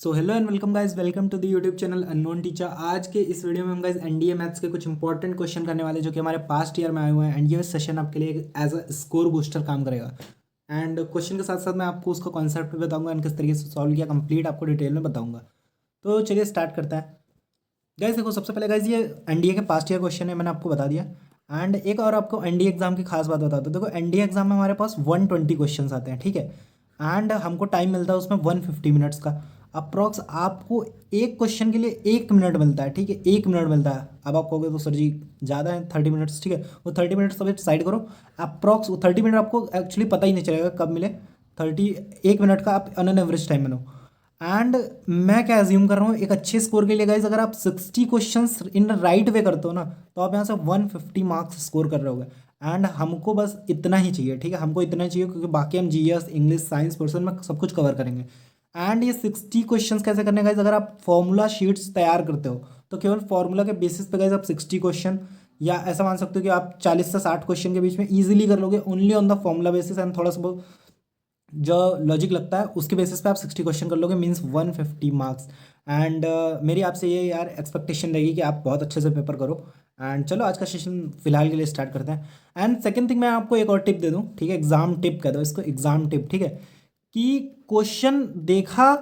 So hello and welcome guys, welcome to the YouTube channel unknown teacher. आज के इस video में हम गाइज एनडीए मैथ्स के कुछ इंपॉर्टेंट क्वेश्चन करने वाले जो कि हमारे पास्ट ईयर में आए हुए हैं। एंड ये सेशन आपके लिए एज अ स्कोर बूस्टर काम करेगा। एंड क्वेश्चन के साथ साथ मैं आपको उसका कॉन्सेप्ट भी बताऊंगा एंड किस तरीके से सॉल्व किया कंप्लीट आपको डिटेल में बताऊंगा। तो चलिए स्टार्ट करते हैं। गाइज देखो, सबसे पहले गाइज ये एनडीए के पास्ट ईयर क्वेश्चन है, मैंने आपको बता दिया। एंड एक और आपको एनडीए एग्जाम की खास बात बता दो। देखो एनडीए एग्जाम में हमारे पास 120 क्वेश्चन आते हैं, ठीक है। एंड हमको टाइम मिलता है उसमें 150 मिनट्स का। अप्रॉक्स आपको एक क्वेश्चन के लिए 1 मिनट मिलता है, ठीक है, 1 मिनट मिलता है। अब आप कहोगे तो सर जी ज़्यादा है 30 मिनट्स, ठीक है। वो 30 मिनट्स सब साइड करो। अप्रॉक्स वो 30 मिनट आपको एक्चुअली पता ही नहीं चलेगा कब मिले। 1 मिनट का आप ऑन एन एवरेज टाइम बनो। एंड मैं क्या एज्यूम कर रहा हूँ, एक अच्छे स्कोर के लिए गाइज अगर आप 60 क्वेश्चंस इन राइट वे करते हो ना, तो आप यहाँ से 150 मार्क्स स्कोर कर रहे होगे। एंड हमको बस इतना ही चाहिए, ठीक है, हमको इतना चाहिए क्योंकि बाकी हम जीएस इंग्लिश साइंस पर्सन में सब कुछ कवर करेंगे। एंड ये 60 क्वेश्चंस कैसे करने गाइज, अगर आप फॉर्मूला शीट्स तैयार करते हो तो केवल फॉर्मूला के बेसिस पे गाइज आप 60 क्वेश्चन, या ऐसा मान सकते हो कि आप 40 से 60 क्वेश्चन के बीच में ईजिली कर लोगे only on the formula basis. And थोड़ा सा जो लॉजिक लगता है उसके बेसिस पे आप 60 क्वेश्चन कर लोगे, मीन्स 150 मार्क्स। एंड मेरी आपसे ये यार एक्सपेक्टेशन रहेगी कि आप बहुत अच्छे से पेपर करो। एंड चलो आज का सेशन फिलहाल के लिए स्टार्ट करते हैं। एंड सेकंड थिंग, मैं आपको एक और टिप दे दूं, ठीक है, एग्जाम टिप कह दो इसको, एग्जाम टिप, ठीक है। कि क्वेश्चन देखा,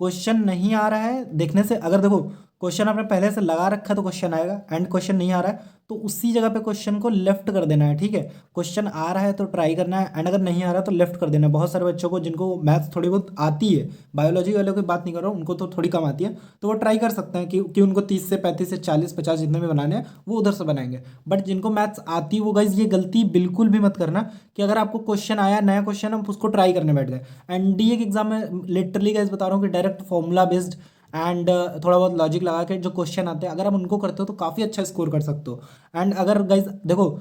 क्वेश्चन नहीं आ रहा है देखने से, अगर देखो क्वेश्चन आपने पहले से लगा रखा है तो क्वेश्चन आएगा। एंड क्वेश्चन नहीं आ रहा है तो उसी जगह पे क्वेश्चन को लेफ्ट कर देना है, ठीक है। क्वेश्चन आ रहा है तो ट्राई करना है, एंड अगर नहीं आ रहा तो लेफ्ट कर देना है। बहुत सारे बच्चों को जिनको मैथ्स थोड़ी बहुत आती है, बायोलॉजी वालों की बात नहीं कर रहा हूँ, उनको तो थोड़ी कम आती है, तो वो ट्राई कर सकते हैं कि उनको 30 से 35 से 40 50 जितने भी बनाने हैं वो उधर से बनाएंगे। बट जिनको मैथ्स आती है वो गाइज ये गलती बिल्कुल भी मत करना कि अगर आपको क्वेश्चन आया नया क्वेश्चन हम उसको ट्राई करने बैठ गए। एनडीए के एग्जाम में लिटरली गाइज बता रहा हूँ कि डायरेक्ट फॉर्मूला बेस्ड एंड थोड़ा बहुत लॉजिक लगा के जो क्वेश्चन आते हैं अगर आप उनको करते हो तो काफ़ी अच्छा स्कोर कर सकते हो। एंड अगर गाइज देखो,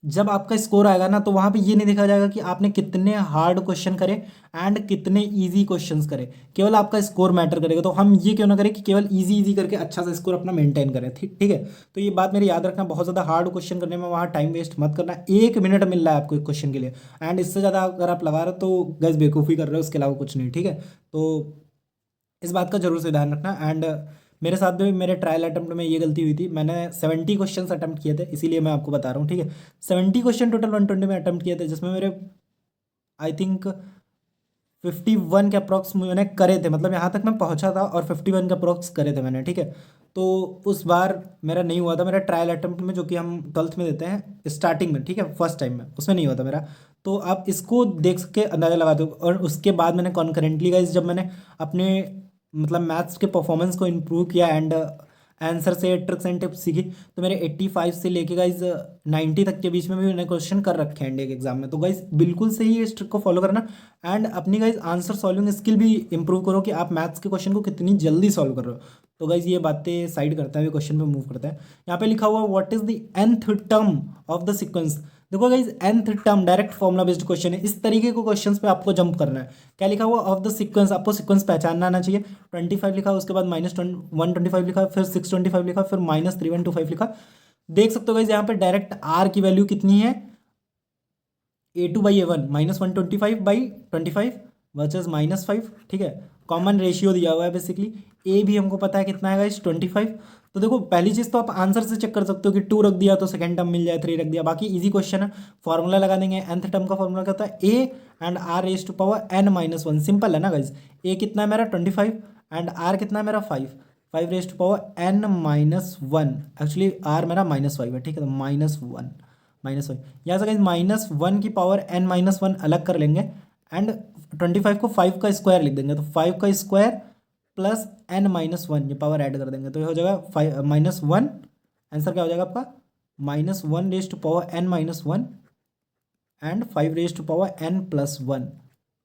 जब आपका स्कोर आएगा ना तो वहाँ पे ये नहीं देखा जाएगा कि आपने कितने हार्ड क्वेश्चन करे एंड कितने इजी क्वेश्चंस करे, केवल आपका स्कोर मैटर करेगा। तो हम ये क्यों ना करें कि केवल इजी इजी करके अच्छा सा स्कोर अपना मेंटेन करें, ठीक ठीक है। तो ये बात मेरी याद रखना, बहुत ज़्यादा हार्ड क्वेश्चन करने में वहाँ टाइम वेस्ट मत करना। 1 मिनट मिल रहा है आपको एक क्वेश्चन के लिए, एंड इससे ज़्यादा अगर आप लगा रहे हो तो गैस बेवकूफ़ी कर रहे हो, उसके अलावा कुछ नहीं, ठीक है। तो इस बात का जरूर से ध्यान रखना। एंड मेरे साथ भी मेरे ट्रायल अटेम्प्ट में ये गलती हुई थी, मैंने 70 क्वेश्चन अटेम्प्ट किए थे, इसीलिए मैं आपको बता रहा हूँ, ठीक है। 70 क्वेश्चन टोटल 120 में अटेम्प्ट किए थे, जिसमें मेरे आई थिंक 51 के अप्रॉक्स मैंने करे थे, मतलब यहाँ तक मैं पहुँचा था और 51 के अप्रॉक्स करे थे मैंने, ठीक है। तो उस बार मेरा नहीं हुआ था, मेरा ट्रायल अटेम्प्ट में जो कि हम 12th में देते हैं स्टार्टिंग में, ठीक है, फर्स्ट टाइम में, उसमें नहीं हुआ था मेरा। तो आप इसको देख के अंदाज़ा लगा दो। और उसके बाद मैंने कॉन्करेंटली गाइज जब मैंने अपने मतलब मैथ्स के परफॉर्मेंस को इम्प्रूव किया एंड आंसर से ट्रिक्स एंड टिप्स सीखी, तो मेरे 85 से लेके गाइज 90 तक के बीच में भी मैंने क्वेश्चन कर रखे हैं इंडिया के एग्जाम में। तो गाइज बिल्कुल सही है, इस ट्रिक को फॉलो करना। एंड अपनी गाइज आंसर सॉल्विंग स्किल भी इंप्रूव करो कि आप मैथ्स के क्वेश्चन को कितनी जल्दी सॉल्व कर रहे हो। तो गाइज ये बातें साइड करते हैं, क्वेश्चन पे मूव करते हैं। यहाँ पे लिखा हुआ what is the nth term of the sequence. देखो guys nth term direct formula based question है, इस तरीके को क्वेश्चंस पे आपको जंप करना है। क्या लिखा हुआ ऑफ द सीक्वेंस, आपको सीक्वेंस पहचानना आना चाहिए। 25 लिखा, उसके बाद -125 लिखा, फिर 625 लिखा, फिर -3125 लिखा। देख सकते हो गाइज यहाँ पे डायरेक्ट आर की वैल्यू कितनी है, A2/A1 -125/25 वर्सेज -5, ठीक है। कॉमन रेशियो दिया हुआ है बेसिकली। ए भी हमको पता है कितना है गाइस 25। तो देखो पहली चीज़ तो आप आंसर से चेक कर सकते हो कि 2 रख दिया तो सेकंड टर्म मिल जाए, 3 रख दिया, बाकी इजी क्वेश्चन है। फॉर्मूला लगा देंगे, nth टर्म का फॉर्मूला क्या होता है, a and r raise to power n-1। Simple है ना गाइज। ए कितना है मेरा 25 एंड आर कितना है मेरा 5, 5 raise to power n-1। Actually r मेरा -5 है, ठीक है, तो -1 -1। यहाँ से गाइज -1 की पावर n-1 अलग कर लेंगे एंड 25 को 5 का स्क्वायर लिख देंगे, तो 5 का स्क्वायर प्लस n-1 ये पावर ऐड कर देंगे, तो ये हो जाएगा -1। आंसर क्या हो जाएगा आपका, -1 raise to power n-1 and 5 raise to power n+1,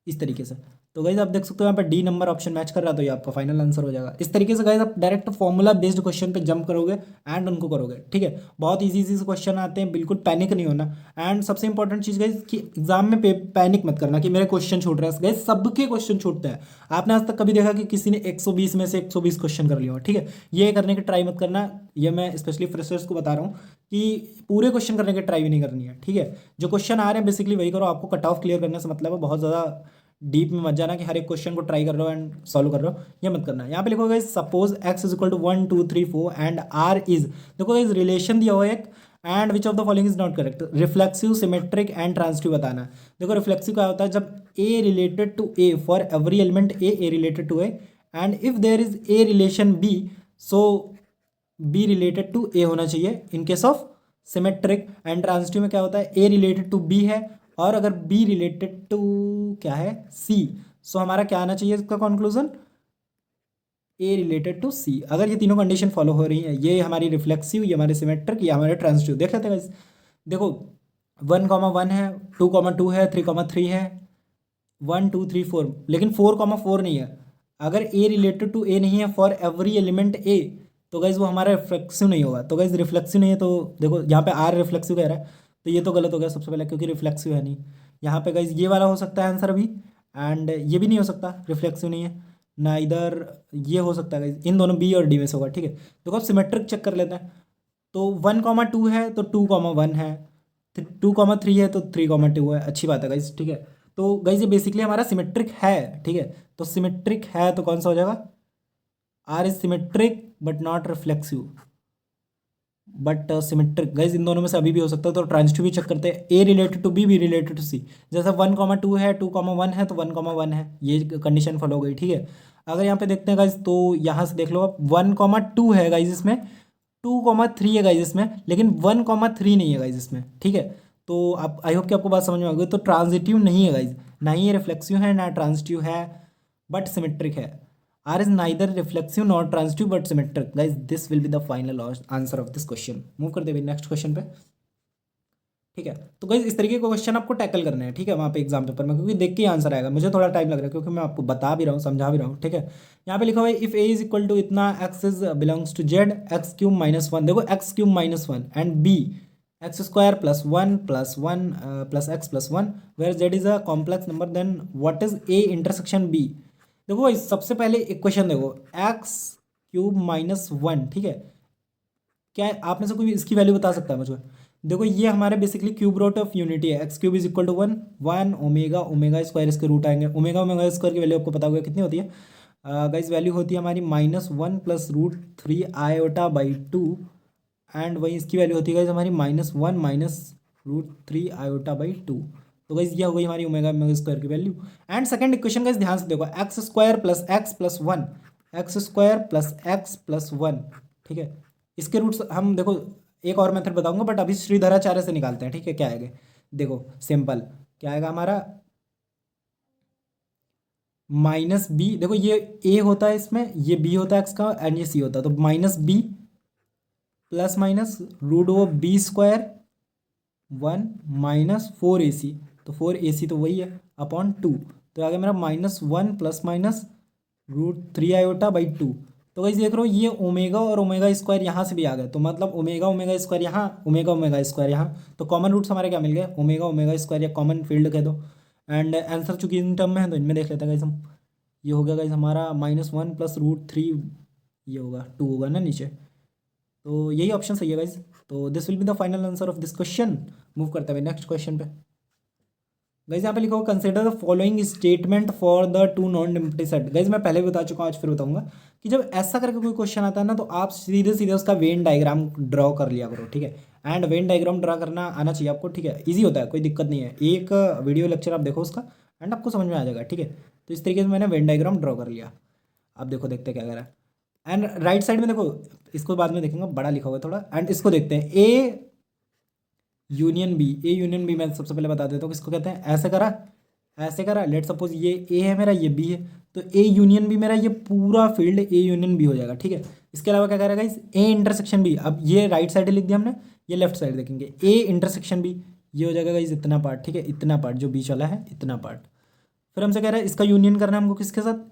इस तरीके से। तो गाइज आप देख सकते हो यहाँ पे डी नंबर ऑप्शन मैच कर रहा है, तो ये आपका फाइनल आंसर हो जाएगा। इस तरीके से गाइज आप डायरेक्ट फॉर्मूला बेस्ड क्वेश्चन पे जंप करोगे एंड उनको करोगे, ठीक है। बहुत इजी इजी से क्वेश्चन आते हैं, बिल्कुल पैनिक नहीं होना। एंड सबसे इंपॉर्टेंट चीज़ गाइज कि एग्जाम में पैनिक मत करना कि मेरे क्वेश्चन छूट रहे हैं। गाइज सबके क्वेश्चन छूटते हैं। आपने आज तक कभी देखा कि किसी ने 120 में से 120 क्वेश्चन कर लिया हो, ठीक है। ये करने की ट्राई मत करना, ये मैं स्पेशली फ्रेशर्स को बता रहा हूँ कि पूरे क्वेश्चन करने की ट्राई भी नहीं करनी है, ठीक है। जो क्वेश्चन आ रहे हैं बेसिकली वही करो, आपको कट ऑफ क्लियर करने से मतलब है। बहुत ज़्यादा डीप में मत जाना कि हर एक क्वेश्चन को ट्राई कर रहे हो एंड सॉल्व कर रहे हो, ये मत करना। यहाँ पे लिखो guys suppose x is equal to 1 2 3 4 and r is, देखो गाइस रिलेशन दिया हुआ है एक, and which of the following is not correct. Reflexive, symmetric and transitive बताना है। देखो रिफ्लेक्सिव क्या होता है, जब a related to a for every element a related to a and if there is a relation b, so b related to a होना चाहिए in case of symmetric. And transitive में क्या होता है, a रिलेटेड टू b है और अगर b related to क्या है c, सो हमारा क्या आना चाहिए इसका कंक्लूजन, ए रिलेटेड टू सी। अगर ये तीनों कंडीशन फॉलो हो रही है, ये हमारी रिफ्लेक्सिव, ये हमारे सिमेट्रिक, ये हमारे ट्रांजिटिव, देख लेते हैं guys। देखो 1,1 है, 2,2 है, 3,3 है, 1 2 3 4, लेकिन 4,4 नहीं है। अगर ए रिलेटेड टू ए नहीं है फॉर एवरी एलिमेंट ए, तो गाइज वो हमारा रिफ्लेक्सिव नहीं होगा। तो गाइज रिफ्लेक्सिव नहीं है तो देखो यहाँ पे आर रिफ्लेक्सिव कह रहा है, तो ये तो गलत हो गया सबसे पहले, क्योंकि रिफ्लेक्सिव है नहीं। यहाँ पे गाइज ये वाला हो सकता है आंसर अभी, एंड ये भी नहीं हो सकता, रिफ्लेक्सिव नहीं है ना, इधर ये हो सकता है गाइज, इन दोनों बी और डी में से होगा। ठीक है, देखो अब सिमेट्रिक चेक कर लेते हैं। तो 1,2 है तो 2,1 है, 2,3 है तो 3,2 है, अच्छी बात है गाइज। ठीक है, तो गाइज ये बेसिकली हमारा सिमेट्रिक है। ठीक है, तो सिमेट्रिक है तो कौन सा हो जाएगा, r is symmetric but not reflexive, but symmetric. Guys इन दोनों में से अभी भी हो सकता है, तो ट्रांजिटिव भी चेक करते हैं, A related to B, B related to C. जैसे 1,2 है, 2,1 है तो 1,1 है, ये कंडीशन फॉलो हो गई। ठीक है, अगर यहाँ पे देखते हैं गाइज, तो यहाँ से देख लो आप 1,2 है गाइज इसमें, 2,3 है गाइज इसमें, लेकिन 1,3 नहीं है गाइज इसमें। ठीक है, तो आप आई होप कि आपको बात समझ में आ गई। तो ट्रांजिटिव नहीं है गाइज, ना ही ये रिफ्लेक्सिव है ना ट्रांजिटिव है, बट सिमेट्रिक है। R is neither reflexive nor transitive but symmetric. Guys, this will be the final answer of this question. Move करते हैं नेक्स्ट क्वेश्चन पे। ठीक है, तो गाइज इस तरीके के क्वेश्चन आपको टैकल करने हैं। ठीक है, वहाँ पे एग्जाम पेपर में, क्योंकि देख के ही आंसर आएगा। मुझे थोड़ा टाइम लग रहा है क्योंकि मैं आपको बता भी रहा हूँ, समझा भी रहा हूँ। ठीक है, यहाँ पे लिखा हुआ है if A is equal to इतना, X is belongs to Z, X cube minus one, देखो X cube minus one and B X square plus one plus X plus one, where Z is a complex number, then what is A intersection B. देखो भाई सबसे पहले एक question देखो, X cube minus one. ठीक है, क्या आप में से कोई इसकी वैल्यू बता सकता है मुझे। देखो ये हमारे basically cube root of unity है, X cube is equal to one, one omega, omega square इसके रूट आएंगे, ओमेगा ओमेगा स्क्वायर की वैल्यू आपको पता होगा कितनी होती है गाइस, वैल्यू होती है हमारी -1 plus root 3 iota by 2, and वही इसकी वैल्यू होती है गाइस हमारी -1 माइनस रूट 3 आयोटा बाई 2। तो गाइस ये हो गई हमारी ओमेगा ओमेगा स्क्वायर की value. And second equation guys ध्यान से देखो, x square plus X plus one, x square plus X plus one. ठीक है, इसके रूट्स हम देखो एक और मेथड बताऊंगा, बट अभी श्रीधराचार्य से निकालते हैं। ठीक है, क्या आएगा देखो, सिंपल क्या आएगा हमारा, माइनस बी, देखो ये ए होता है इसमें, ये बी होता है एक्स का, एंड ये सी होता है, तो minus b plus minus root of b square one minus 4ac, तो 4ac तो वही है अपॉन टू, तो आ गया मेरा -1 plus minus root 3 iota by 2। तो गाइस देख रहे हो ये ओमेगा और ओमेगा स्क्वायर यहाँ से भी आ गए, तो मतलब ओमेगा ओमेगा स्क्वायर यहाँ, ओमेगा ओमेगा स्क्वायर यहाँ, तो कॉमन रूट्स हमारे क्या मिल गए, ओमेगा ओमेगा स्क्वायर या कॉमन फील्ड कह दो। एंड आंसर चूंकि इन टर्म में है तो इनमें देख लेते हैं गाइस हम। ये हो गया गाइस हमारा -1 प्लस रूट 3, ये होगा 2 होगा ना नीचे, तो यही ऑप्शन सही है गाइस। तो this will be the final answer of this question. Move करते हैं नेक्स्ट क्वेश्चन पे। गाइस यहाँ पे लिखा होगा consider the following statement for the two non empty set. Guys मैं पहले भी बता चुका हूँ, आज फिर बताऊंगा कि जब ऐसा करके कोई क्वेश्चन आता है ना, तो आप सीधे सीधे उसका वेन डायग्राम ड्रॉ कर लिया करो। ठीक है, एंड वेन डायग्राम ड्रॉ करना आना चाहिए आपको। ठीक है, ईजी होता है, कोई दिक्कत नहीं है, एक वीडियो लेक्चर आप देखो उसका एंड आपको समझ में आ जाएगा। ठीक है, तो इस तरीके से मैंने वेन डायग्राम ड्रॉ कर लिया। अब देखो देखते क्या कह रहा है, एंड राइट साइड में देखो, इसको बाद में देखेंगे, बड़ा लिखा हुआ है थोड़ा, एंड इसको देखते हैं, A union B. A union B मैं सबसे पहले बता देता हूँ किसको कहते हैं, ऐसे करा ऐसे करा, लेट सपोज ये ए है मेरा, ये बी है, तो ए यूनियन बी मेरा ये पूरा फील्ड ए यूनियन बी हो जाएगा। ठीक है, इसके अलावा क्या करेगा इस ए इंटरसेक्शन बी, अब ये राइट साइड लिख दिया हमने, ये लेफ्ट साइड देखेंगे, ए इंटरसेक्शन बी, ये हो जाएगा गाइस इतना पार्ट। ठीक है, इतना पार्ट जो बीच वाला है, इतना पार्ट। फिर हमसे कह रहा है इसका यूनियन करना है हमको किसके साथ,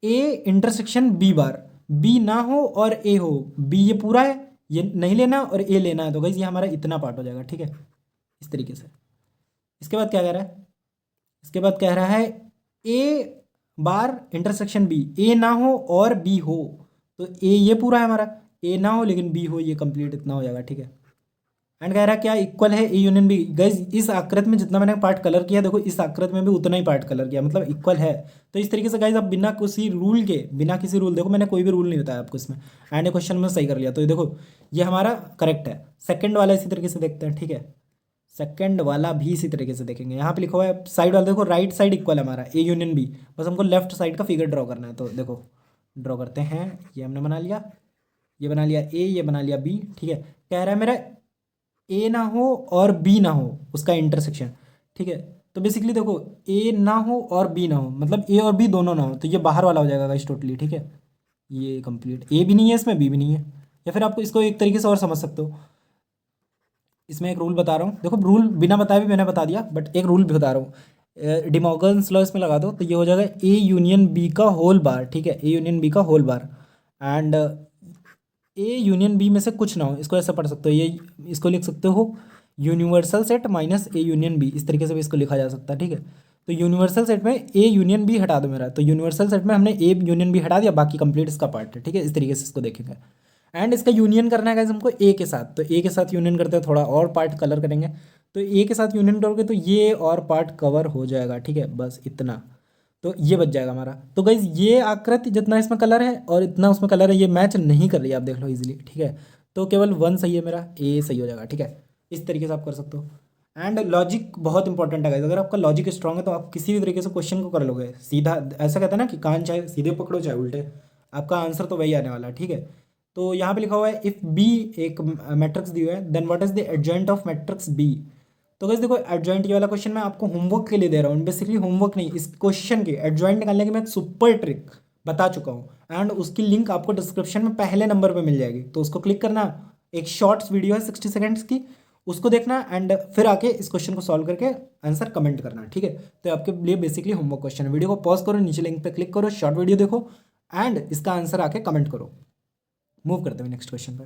A intersection B bar, B ना हो और ए हो, बी ये पूरा है, ये नहीं लेना और ए लेना है, तो गाइस ये हमारा इतना पार्ट हो जाएगा। ठीक है, इस तरीके से। इसके बाद क्या कह रहा है, इसके बाद कह रहा है ए बार इंटरसेक्शन बी, ए ना हो और बी हो, तो ए ये पूरा है हमारा, ए ना हो लेकिन बी हो, ये कंप्लीट इतना हो जाएगा। ठीक है, एंड कह रहा है क्या इक्वल है ए यूनियन बी। गाइज इस आकृति में जितना मैंने पार्ट कलर किया, देखो इस आकृति में भी उतना ही पार्ट कलर किया, मतलब इक्वल है। तो इस तरीके से गाइज आप बिना किसी रूल के, बिना किसी रूल, देखो मैंने कोई भी रूल नहीं बताया आपको इसमें, एंड ये क्वेश्चन में सही कर लिया। तो ये देखो ये हमारा करेक्ट है। सेकंड वाला इसी तरीके से देखते हैं, ठीक है। सेकंड वाला भी इसी तरीके से देखेंगे। यहाँ पे लिखा हुआ है साइड वाला, देखो राइट साइड इक्वल है हमारा ए यूनियन बी, बस हमको लेफ्ट साइड का फिगर ड्रॉ करना है। तो देखो ड्रॉ करते हैं, ये हमने बना लिया, ये बना लिया ए, ये बना लिया बी, ठीक है। कह रहा है मेरा ए ना हो और बी ना हो उसका इंटरसेक्शन, ठीक है। तो बेसिकली देखो ए ना हो और बी ना हो, मतलब ए और बी दोनों ना हो, तो ये बाहर वाला हो जाएगा गाइस टोटली, ठीक है। ये कंप्लीट, ए भी नहीं है इसमें, बी भी नहीं है। या फिर आपको इसको एक तरीके से और समझ सकते हो, इसमें एक रूल बता रहा हूँ, देखो रूल बिना बताए भी मैंने बता दिया, बट एक रूल भी बता रहा हूँ, डिमॉर्गन्स लॉ इसमें लगा दो, तो ये हो जाएगा ए यूनियन बी का होल बार, ठीक है, ए यूनियन बी का whole bar. And A union B में से कुछ ना हो, इसको ऐसा पढ़ सकते हो, ये इसको लिख सकते हो universal set minus A union B, इस तरीके से भी इसको लिखा जा सकता है, ठीक है। तो यूनिवर्सल सेट में ए यूनियन बी हटा दो मेरा, तो यूनिवर्सल सेट में हमने ए यूनियन बी हटा दिया, बाकी कंप्लीट इसका पार्ट है, ठीक है। इस तरीके से इसको देखेंगे। एंड इसका यूनियन करना है गाइस हमको ए के साथ, तो ए के साथ यूनियन करते हैं, थोड़ा और पार्ट कलर करेंगे, तो ए के साथ यूनियन करोगे तो ये और पार्ट कवर हो जाएगा, ठीक है, बस इतना। तो ये बच जाएगा हमारा। तो गाइज ये आकृति जितना इसमें कलर है और इतना उसमें कलर है, ये मैच नहीं कर रही है, आप देख लो इजीली, ठीक है। तो केवल वन सही है, मेरा ए सही हो जाएगा, ठीक है। इस तरीके से आप कर सकते हो। एंड लॉजिक बहुत इंपॉर्टेंट है गाइज, अगर आपका लॉजिक स्ट्रांग है तो आप किसी भी तरीके से क्वेश्चन को कर लोगे सीधा। ऐसा कहता है ना कि कान चाहे सीधे पकड़ो चाहे उल्टे, आपका आंसर तो वही आने वाला है, ठीक है। तो यहाँ पे लिखा हुआ है इफ बी एक मैट्रिक्स दी हुआ है, then what is the adjoint of matrix B. तो गाइस देखो एडजॉइंट ये वाला क्वेश्चन मैं आपको होमवर्क के लिए दे रहा हूँ, बेसिकली होमवर्क नहीं, इस क्वेश्चन की एडजॉइंट निकालने की मैं एक सुपर ट्रिक बता चुका हूँ, एंड उसकी लिंक आपको डिस्क्रिप्शन में पहले नंबर पे मिल जाएगी, तो उसको क्लिक करना। एक शॉर्ट्स वीडियो है 60 सेकेंड्स की, उसको देखना एंड फिर आके इस क्वेश्चन को सॉल्व करके आंसर कमेंट करना, ठीक है। तो आपके लिए बेसिकली होमवर्क क्वेश्चन है। वीडियो को पॉज करो, नीचे लिंक पे क्लिक करो, शॉर्ट वीडियो देखो एंड इसका आंसर आके कमेंट करो। मूव करते हुए नेक्स्ट क्वेश्चन पे।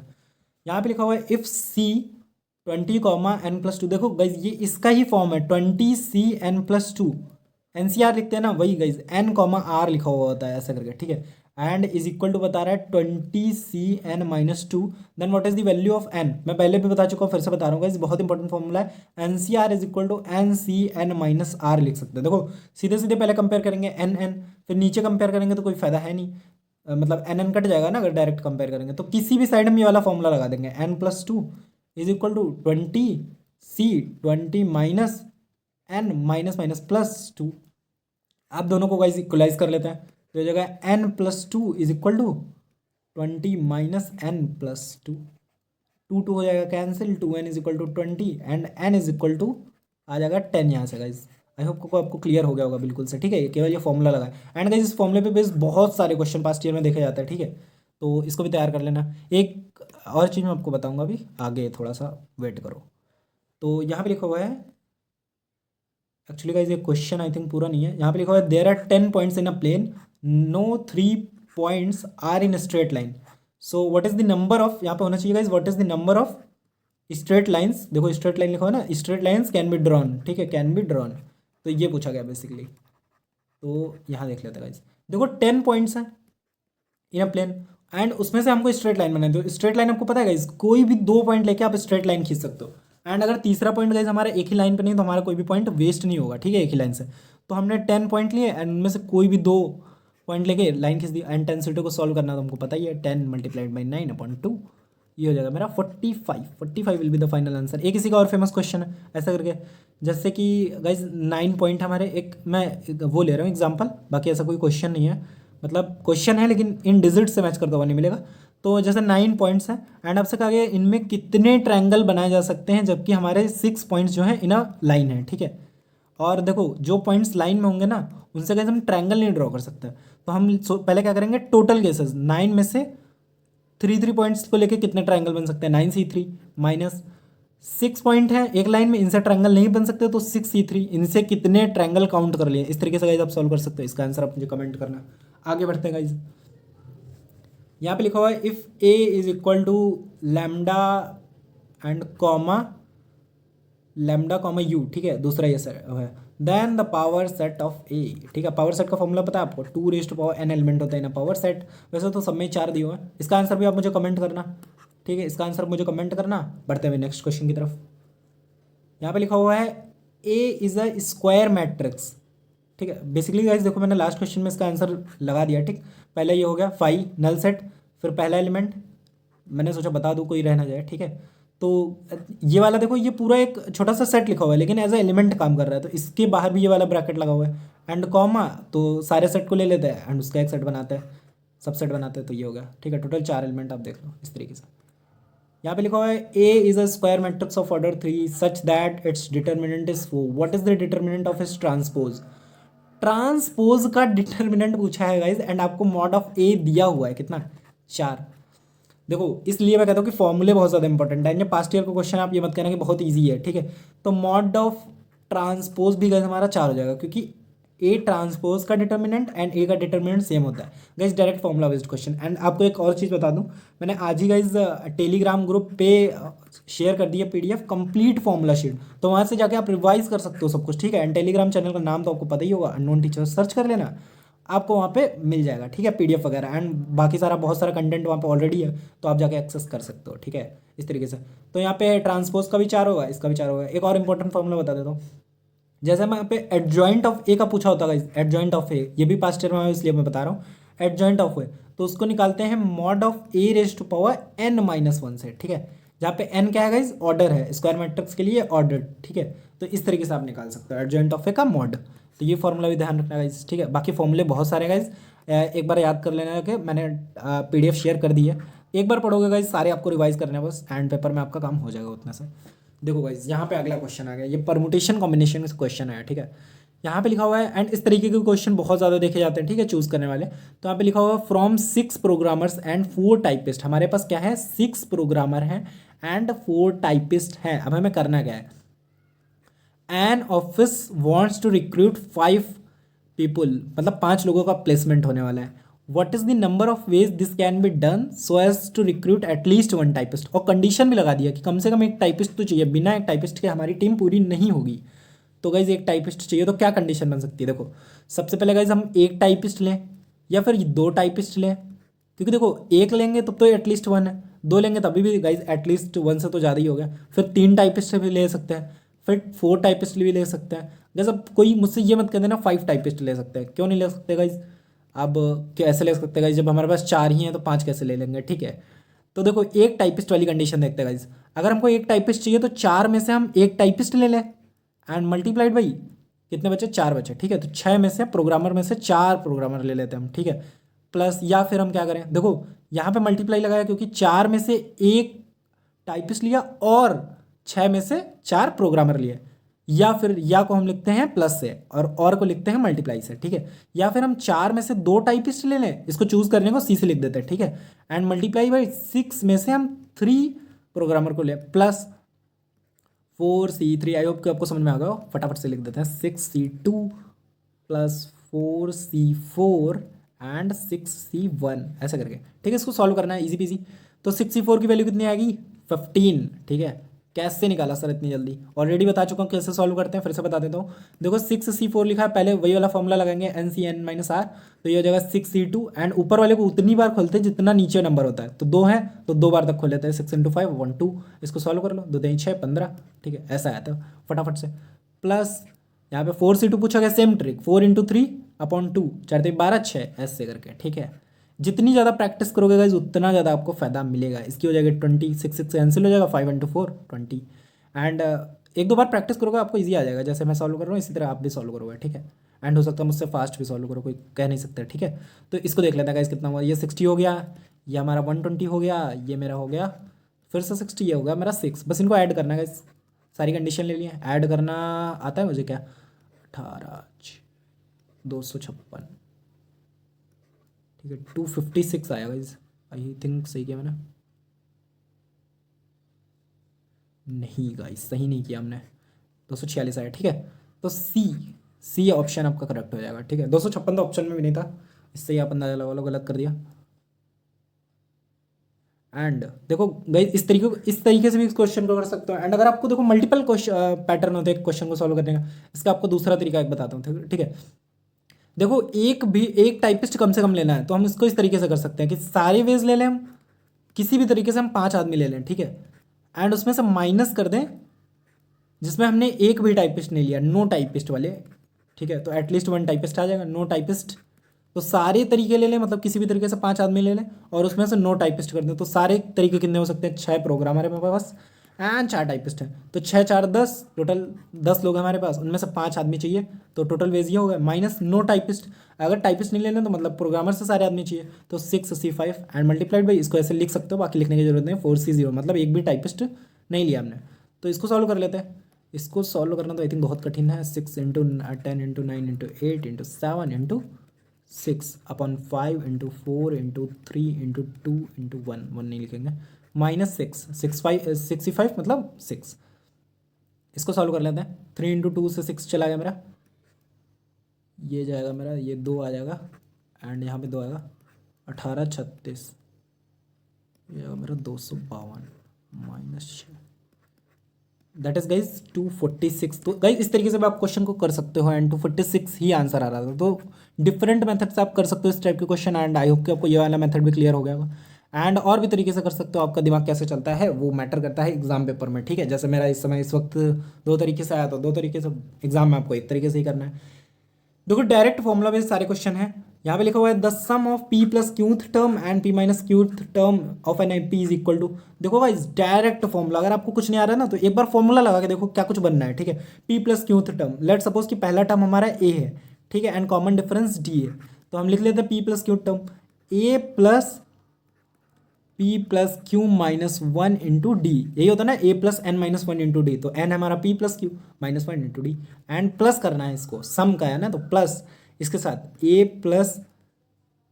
यहाँ पे लिखा हुआ है इफ सी 20, n+2, देखो गाइज ये इसका ही फॉर्म है 20, C n+2, NCR लिखते हैं ना वही गाइज, n, R लिखा हुआ होता है ऐसा करके, ठीक है। एंड इज इक्वल टू बता रहा है 20, C n-2, then what is the value of n। मैं पहले भी बता चुका हूँ, फिर से बता रहा हूँ गाइज, बहुत इंपॉर्टेंट फॉर्मूला है। NCR is equal to NCn-R लिख सकते हैं। देखो सीधे सीधे पहले कंपेयर करेंगे n, फिर नीचे कंपेयर करेंगे तो कोई फायदा है नहीं, मतलब n कट जाएगा ना अगर डायरेक्ट कंपेयर करेंगे, तो किसी भी साइड में ये वाला फॉर्मूला लगा देंगे, n+2 is equal to 20, minus n minus minus +2। आप दोनों को गाइस इक्वलाइज कर लेते हैं, तो हो जाएगा n+2 is equal to 20 minus n+2, 2 हो जाएगा cancel, 2n is equal to 20 and n is equal to आ जाएगा 10 यहाँ से गाइज। आई होप को आपको क्लियर हो गया होगा बिल्कुल से, ठीक है। ये केवल ये फॉर्मूला लगा है एंड गाइज इस फॉर्मूले पे बेस बहुत सारे क्वेश्चन पास्ट ईयर में देखे जाते हैं, ठीक है। तो इसको भी तैयार कर लेना। एक और चीज़ मैं आपको बताऊंगा अभी आगे, थोड़ा सा वेट करो। तो यहाँ पे लिखा हुआ है, एक्चुअली गाइज ये क्वेश्चन आई थिंक पूरा नहीं है। यहाँ पे लिखा हुआ है there are 10 points in a plane, no 3 points are in straight line, so what is the number of, यहाँ पे होना चाहिए guys what is the number of straight lines. देखो स्ट्रेट लाइन लिखा हुआ है ना, straight lines can be drawn, ठीक है, कैन बी ड्रॉन। तो ये पूछा गया बेसिकली। तो यहाँ देख लेते हैं गाइज, देखो 10 पॉइंट्स हैं इन अ प्लेन एंड उसमें से हमको स्ट्रेट लाइन बनानी है। तो स्ट्रेट लाइन आपको पता है गाइज, कोई भी 2 पॉइंट लेके आप स्ट्रेट लाइन खींच सकते हो, एंड अगर तीसरा पॉइंट गाइज हमारा एक ही लाइन पे नहीं तो हमारा कोई भी पॉइंट वेस्ट नहीं होगा, ठीक है, एक ही लाइन से। तो हमने 10 पॉइंट लिए एंड उनमें से कोई भी 2 पॉइंट लेके लाइन खींच दी, एंड टेंसिटी को सॉल्व करना तो हमको पता ही है, 10 मल्टीप्लाइड बाई 9/2, ये हो जाएगा मेरा 45 will be the final answer. एक इसी का और फेमस क्वेश्चन है ऐसा करके, जैसे कि गाइज 9 पॉइंट हमारे, एक मैं वो ले रहा हूँ एग्जांपल, बाकी ऐसा कोई क्वेश्चन नहीं है, मतलब क्वेश्चन है लेकिन इन डिजिट से मैच करता हुआ नहीं मिलेगा। तो जैसे 9 पॉइंट्स हैं एंड आपसे कहा गया इनमें कितने ट्रायंगल बनाए जा सकते हैं, जबकि हमारे 6 पॉइंट्स जो हैं इन अ लाइन है, ठीक है। और देखो जो पॉइंट्स लाइन में होंगे ना उनसे गाइज हम ट्रायंगल नहीं ड्रॉ कर सकते, तो हम पहले क्या करेंगे, टोटल केसेस 9 में से 3 पॉइंट्स को लेके कितने ट्रायंगल बन सकते हैं, 9C3 माइनस 6 पॉइंट है एक लाइन में, इनसे ट्रायंगल नहीं बन सकते तो 6C3, इनसे कितने ट्रायंगल काउंट कर लिए। इस तरीके से गाइज आप सॉल्व कर सकते हो, इसका आंसर आप मुझे कमेंट करना। आगे बढ़ते हैं गाइज, यहाँ पे लिखा हुआ है if A is equal to lambda and lambda comma U, ठीक है, दूसरा ये है, then the power set of A, ठीक है। पावर सेट का फॉर्मूला पता है आपको, 2 raised to power n element होता है ना पावर सेट, वैसे तो सब में 4 दिए हुए हैं। इसका आंसर भी आप मुझे कमेंट करना। ठीक है, इसका आंसर मुझे कमेंट करना। बढ़ते हुए नेक्स्ट क्वेश्चन की तरफ। यहाँ पे लिखा हुआ है A is a square matrix. ठीक है, बेसिकली गाइस देखो मैंने लास्ट क्वेश्चन में इसका आंसर लगा दिया। ठीक, पहले ये हो गया फाई नल सेट, फिर पहला एलिमेंट मैंने सोचा बता दूँ कोई रह ना जाए। ठीक है, तो ये वाला देखो ये पूरा एक छोटा सा सेट लिखा हुआ है लेकिन एज ए एलिमेंट काम कर रहा है, तो इसके बाहर भी ये वाला ब्रैकेट लगा हुआ है एंड कॉमा, तो सारे सेट को ले लेते हैं एंड उसका एक सेट बनाते हैं, सबसेट बनाते हैं, तो ये हो गया। ठीक है, टोटल 4 एलिमेंट आप देख लो इस तरीके से। यहाँ पे लिखा हुआ है A is a square matrix of order 3 such that its determinant is 4, what is the determinant of its transpose. Transpose का डिटर्मिनेंट पूछा है गाइज एंड आपको मॉड ऑफ ए दिया हुआ है कितना, 4। देखो इसलिए मैं कहता हूँ कि फॉर्मूले बहुत ज़्यादा इंपॉर्टेंट है। ये पास्ट ईयर का क्वेश्चन आप ये मत कहना कि बहुत ईजी है। ठीक है, तो मॉड ऑफ ट्रांसपोज भी गाइज हमारा 4 हो जाएगा क्योंकि ए ट्रांसपोज का डिटर्मिनेंट एंड ए का डिटर्मिनेंट सेम होता है guys. Direct formula based question. And आपको एक और चीज़ बता दूं, मैंने आज ही गाइज टेलीग्राम ग्रुप पे शेयर कर दी है पीडीएफ कंप्लीट फॉर्मूला शीट, तो वहाँ से जाके आप रिवाइज कर सकते हो सब कुछ। ठीक है, एंड टेलीग्राम चैनल का नाम तो आपको पता ही होगा, अननोन टीचर, सर्च कर लेना, आपको वहाँ पे मिल जाएगा। ठीक है, पीडीएफ वगैरह एंड बाकी सारा बहुत सारा कंटेंट वहाँ पे ऑलरेडी है, तो आप जाके एक्सेस कर सकते हो। ठीक है, इस तरीके से। तो यहाँ पे ट्रांसपोज का भी 4 होगा, इसका भी 4 होगा। एक और इंपॉर्टेंट फॉर्मूला बता देता हूँ, जैसे मैं यहाँ पे एडजॉइंट ऑफ ए का पूछा होता है, एडजॉइंट ऑफ ए, ये भी पास्ट ईयर में इसलिए मैं बता रहा हूँ। एडजॉइंट ऑफ ए तो उसको निकालते हैं mod of A raise to power n-1 से। ठीक है, जहाँ पे n क्या है गाइज, ऑर्डर है, स्क्वायर मैट्रिक्स के लिए ऑर्डर। ठीक है, तो इस तरीके से आप निकाल सकते हो एडजॉइंट ऑफ ए का मॉड। तो ये फॉर्मूला भी ध्यान रखना गाइज। ठीक है, बाकी फॉर्मूले बहुत सारे गाइज, एक बार याद कर लेना कि मैंने पीडीएफ शेयर कर दी है, एक बार पढ़ोगे गाइज सारे आपको रिवाइज करने हैं बस, एंड पेपर में आपका काम हो जाएगा उतना से। देखो गाइज यहाँ पे अगला क्वेश्चन आ गया, ये परमुटेशन कॉम्बिनेशन का क्वेश्चन है। ठीक है, यहाँ पे लिखा हुआ है एंड इस तरीके के क्वेश्चन बहुत ज़्यादा देखे जाते हैं। ठीक है, चूज करने वाले, तो यहाँ पे लिखा हुआ है फ्रॉम 6 प्रोग्रामर्स एंड 4 टाइपिस्ट। हमारे पास क्या है, 6 प्रोग्रामर हैं एंड 4 टाइपिस्ट हैं। अब हमें करना क्या है, an office wants to recruit 5 people, मतलब 5 लोगों का प्लेसमेंट होने वाला है। What is the number of ways this can be done so as to recruit at least 1 typist. और कंडीशन भी लगा दिया कि कम से कम एक टाइपिस्ट तो चाहिए, बिना एक टाइपिस्ट के हमारी टीम पूरी नहीं होगी। तो गाइज एक टाइपिस्ट चाहिए, तो क्या कंडीशन बन सकती है, देखो सबसे पहले गाइज हम एक टाइपिस्ट लें या फिर 2 टाइपिस्ट लें, क्योंकि देखो एक लेंगे तब तो एटलीस्ट 1 है, 2 लेंगे तभी भी गाइज एटलीस्ट 1 से तो ज़्यादा ही हो गया। फिर 3 टाइपिस्ट भी ले सकते हैं, फिर 4 टाइपिस्ट भी ले सकते हैं। जैसे कोई मुझसे ये मत कह देना 5 टाइपिस्ट ले सकते हैं, क्यों नहीं ले सकते गाइज, अब कैसे ले सकते हैं गाइज, जब हमारे पास 4 ही हैं तो 5 कैसे ले लेंगे। ठीक है, तो देखो एक टाइपिस्ट वाली कंडीशन देखते हैं गाइज। अगर हमको एक टाइपिस्ट चाहिए तो 4 में से हम एक टाइपिस्ट ले लें एंड मल्टीप्लाइड बाई कितने बचे, 4 बचे। ठीक है, तो 6 में से प्रोग्रामर में से 4 प्रोग्रामर ले लेते हैं हम। ठीक है, प्लस या फिर हम क्या करें, देखो यहाँ पे मल्टीप्लाई लगाया क्योंकि 4 में से एक टाइपिस्ट लिया और 6 में से 4 प्रोग्रामर लिए, या फिर या को हम लिखते हैं प्लस से और को लिखते हैं मल्टीप्लाई से। ठीक है, या फिर हम 4 में से 2 टाइपिस्ट ले लें, इसको चूज करने को सी से लिख देते हैं। ठीक है, एंड मल्टीप्लाई बाई 6 में से हम 3 प्रोग्रामर को ले, प्लस 4C3। आई होप कि आपको समझ में आ गया, फटाफट से लिख देते हैं 6C2 plus 4C4 and 6C1 ऐसा करके। ठीक है, इसको सॉल्व करना है इजी पीजी। तो 6C4 की वैल्यू कितनी आएगी, 15। ठीक है, कैसे निकाला सर इतनी जल्दी, ऑलरेडी बता चुका हूँ कैसे सॉल्व करते हैं, फिर से बता देता हूँ। देखो 6C4 लिखा है, पहले वही वाला फॉर्मूला लगाएंगे NCN-R, तो ये हो जाएगा 6C2 एंड ऊपर वाले को उतनी बार खोलते हैं जितना नीचे नंबर होता है, तो 2 है तो 2 बार तक खोल लेते हैं। 6 × 5 12, इसको सॉल्व कर लो, 2 × 6 15। ठीक है, ऐसा आया था फटाफट से। प्लस यहाँ पे 4C2 पूछा गया, सेम ट्रिक, 4 × 3/2, 4 × 12 6 ऐसे करके। ठीक है, जितनी ज़्यादा प्रैक्टिस करोगे गाइज उतना ज़्यादा आपको फायदा मिलेगा। इसकी हो जाएगी 20, 6 कैंसिल हो जाएगा, 5 × 4 20 एंड 1-2 बार प्रैक्टिस करोगे आपको इजी आ जाएगा, जैसे मैं सॉल्व कर रहा हूँ इसी तरह आप भी सॉल्व करोगे। ठीक है, एंड हो सकता है मुझसे फास्ट भी सॉल्व करो, कोई कह नहीं सकता। ठीक है, तो इसको देख लेते हैं गाइज कितना हुआ, ये 60 हो गया, ये हमारा 120 हो गया, ये मेरा हो गया फिर से 60, ये हो गया मेरा 6। बस इनको ऐड करना है गाइज, सारी कंडीशन ले लिए, ऐड करना आता है मुझे क्या, 18 256। ठीक है, 256 आया गाइज, आई थिंक सही किया मैंने, नहीं गाइस सही नहीं किया हमने, 246 आया। ठीक है, तो सी ऑप्शन आपका करेक्ट हो जाएगा। ठीक है, 256 तो ऑप्शन में भी नहीं था, इससे ही आप अंदाजा लगा लो, गलत कर दिया। एंड देखो गाइस इस तरीके से भी इस क्वेश्चन को कर सकते हो। एंड अगर आपको देखो मल्टीपल क्वेश्चन पैटर्न होते हैं क्वेश्चन को सॉल्व करने का, इसका आपको दूसरा तरीका एक बताता हूँ। ठीक है, देखो एक टाइपिस्ट कम से कम लेना है, तो हम इसको इस तरीके से कर सकते हैं कि सारे वेज ले लें हम, किसी भी तरीके से हम 5 आदमी ले लें, ठीक है, एंड उसमें से माइनस कर दें जिसमें हमने एक भी टाइपिस्ट नहीं लिया, नो टाइपिस्ट वाले, ठीक है, तो एटलीस्ट 1 टाइपिस्ट आ जाएगा, नो टाइपिस्ट। तो सारे तरीके ले लें, मतलब किसी भी तरीके से 5 आदमी ले लें और उसमें से नो टाइपिस्ट कर दें, तो सारे तरीके कितने हो सकते हैं, 6 प्रोग्रामर है मेरे पास एंड 4 टाइपिस्ट हैं, तो 6 4 10, टोटल 10 लोग हैं हमारे पास, उनमें से 5 आदमी चाहिए, तो टोटल वेज ये होगा माइनस नो टाइपिस्ट। अगर टाइपिस्ट नहीं लेना तो मतलब प्रोग्रामर से सारे आदमी चाहिए, तो 6C5 एंड मल्टीप्लाइड बाई, इसको ऐसे लिख सकते हो, बाकी लिखने की जरूरत नहीं, 4C0, मतलब एक भी टाइपिस्ट नहीं लिया हमने। तो इसको सॉल्व कर लेते हैं। इसको सॉल्व करना तो आई थिंक बहुत कठिन है। 6 into 10 into 9 into 8 into 7 into 6 upon 5 into 4 into 3 into 2 into 1 नहीं लिखेंगे, -6 मतलब 6। इसको सॉल्व कर लेते हैं। 3 इंटू 2 से 6 चला गया मेरा, ये जाएगा मेरा, ये 2 आ जाएगा एंड यहाँ पे 2 आएगा, 18 36, ये आएगा मेरा 252 -6, दैट इज गाइज 246। तो गाइज इस तरीके से भी आप क्वेश्चन को कर सकते हो एंड 246 ही आंसर आ रहा था। तो डिफरेंट मेथड से आप कर सकते हो इस टाइप के क्वेश्चन एंड आई होप कि आपको ये वाला मेथड भी क्लियर हो गया होगा। एंड और भी तरीके से कर सकते हो, आपका दिमाग कैसे चलता है वो मैटर करता है एग्जाम पेपर में, ठीक है। जैसे मेरा इस समय इस वक्त 2 तरीके से आया, तो 2 तरीके से एग्जाम में आपको एक तरीके से ही करना है। देखो डायरेक्ट फॉर्मूला बेस्ड सारे क्वेश्चन हैं। यहाँ पे लिखा हुआ है the sum of p plus qth term and p minus qth term of N p is equal to, देखो गाइस डायरेक्ट फॉर्मूला, अगर आपको कुछ नहीं आ रहा है ना तो एक बार फॉर्मूला लगा के देखो क्या कुछ बनना है, ठीक है। p plus qth term, let suppose कि पहला टर्म हमारा a है, ठीक है, एंड कॉमन डिफरेंस d है, तो हम लिख लेते हैं p plus qth term a plus p plus Q minus 1 into D, यही होता है ना a plus n minus 1 into D, तो n हमारा p plus Q minus 1 into D and plus करना है, इसको सम का है ना, तो प्लस इसके साथ a plus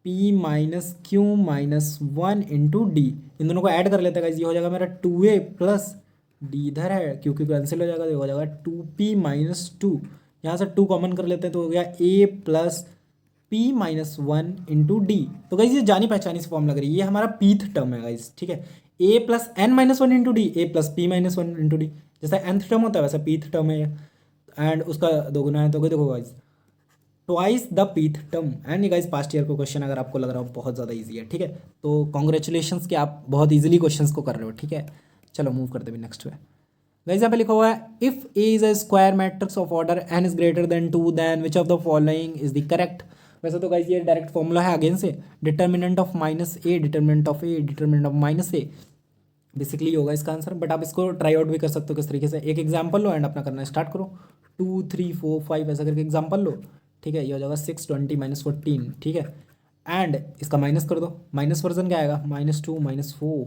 p minus Q minus 1 into D, इन दोनों को ऐड कर लेते हैं गाइस, ये हो जाएगा मेरा 2a प्लस डी, इधर है क्योंकि कैंसिल हो जाएगा, तो हो जाएगा 2p माइनस 2, यहाँ से 2 कॉमन कर लेते हैं, तो हो गया a plus p minus 1 into D. तो गाइस ये जानी पहचानी से फॉर्म लग रही है, ये हमारा पीथ टर्म है गाइस, ठीक है, a plus n minus 1 into D, a plus p minus 1 into D, जैसा nth टर्म होता है वैसा पीथ टर्म है एंड उसका दोगुना है, तो देखो guys twice the pith term. And ये गाइस पास्ट ईयर को क्वेश्चन अगर आपको लग रहा हो बहुत ज़्यादा इजी है, ठीक है, तो कॉन्ग्रेचुलेशंस कि आप बहुत इजीली क्वेश्चंस को कर रहे हो, ठीक है। चलो मूव करते हैं नेक्स्ट पे। गाइस यहाँ पे लिखा हुआ है if a is a square matrix of order n is greater than 2 then which of the following is the correct. वैसे तो गाइस ये डायरेक्ट फॉर्मूला है अगेन से, determinant of minus A, determinant of A, determinant of minus A, basically होगा इसका answer, but आप इसको try out भी कर सकते हो किस तरीके से। एक एग्जाम्पल लो एंड अपना करना स्टार्ट करो, 2 3 4 5 ऐसा करके एग्जाम्पल लो, ठीक है, ये हो जाएगा 6 20 माइनस 14, ठीक है, एंड इसका माइनस कर दो, माइनस वर्जन क्या आएगा, -2 -4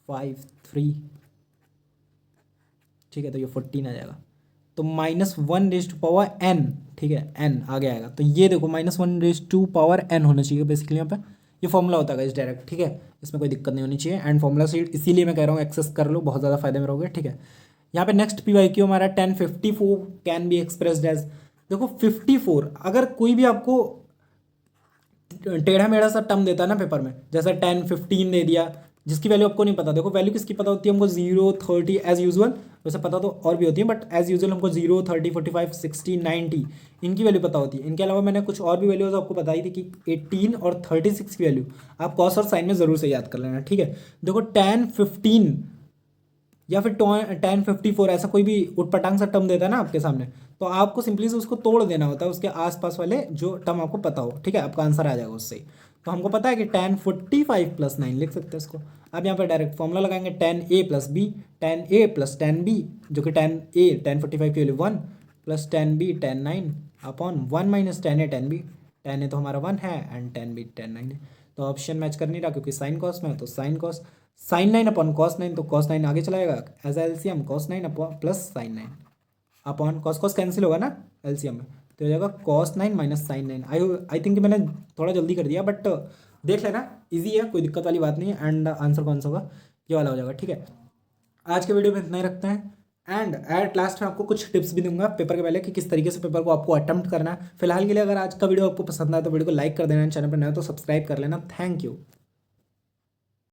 5 3, ठीक है, तो ये 14 आ जाएगा, तो -1 रेज टू पावर n, ठीक है, n आगे आएगा, तो ये देखो -1 रेज टू पावर n होना चाहिए बेसिकली यहाँ पे, ये फॉर्मूला होता है डायरेक्ट, ठीक है, इसमें कोई दिक्कत नहीं होनी चाहिए एंड फॉर्मूला सीट इसीलिए मैं कह रहा हूँ एक्सेस कर लो, बहुत ज़्यादा फायदे में रहोगे, ठीक है। यहाँ पे नेक्स्ट PYQ हमारा 1054 कैन बी एक्सप्रेस्ड एज, देखो 54 अगर कोई भी आपको टेढ़ा मेढ़ा सा टर्म देता है ना पेपर में, जैसा 10 15 दे दिया जिसकी वैल्यू आपको नहीं पता, देखो वैल्यू किसकी पता होती है हमको, 0 30 एज यूजुअल, वैसे पता तो और भी होती है बट एज यूजुअल हमको 0 30 45 60 90 इनकी वैल्यू पता होती है। इनके अलावा मैंने कुछ और भी वैल्यूज आपको बताई थी कि 18 और 36 की वैल्यू आप कॉस और साइन में ज़रूर से याद कर लेना, ठीक है। देखो 10 15 या फिर 10 54 ऐसा कोई भी उटपटांग सा टर्म देता है ना आपके सामने, तो आपको सिंपली से उसको तोड़ देना होता है उसके आसपास वाले जो टर्म आपको पता हो, ठीक है, आपका आंसर आ जाएगा उससे। तो हमको पता है कि 10 45 प्लस 9 लिख सकते हैं इसको। अब यहाँ पर डायरेक्ट फॉर्मूला लगाएंगे 10a plus B, 10a plus 10b, जो कि 10a 10 45 की value 1 plus 10b 10 9 upon 1 minus 10a 10b, 10a तो हमारा 1 है एंड 10b 10 9 है, तो ऑप्शन मैच कर नहीं रहा क्योंकि साइन कॉस में है, तो sine cos sine 9 upon cos 9, तो कॉस 9 आगे चलाएगा as LCM cos 9 upon plus sine 9 upon cos cos cancel होगा ना एलसीएम में, तो हो जाएगा cos 9 minus sine 9। I think मैंने थोड़ा जल्दी कर दिया बट देख लेना, इजी है, कोई दिक्कत वाली बात नहीं है एंड आंसर कौन सा होगा ये वाला हो जाएगा, ठीक है। आज के वीडियो में इतना ही रखते हैं एंड एट लास्ट में आपको कुछ टिप्स भी दूंगा पेपर के पहले कि किस तरीके से पेपर को आपको अटेम्प्ट करना है। फिलहाल के लिए अगर आज का वीडियो आपको पसंद आया तो वीडियो को लाइक कर देना, चैनल पर नया तो सब्सक्राइब कर लेना। Thank you.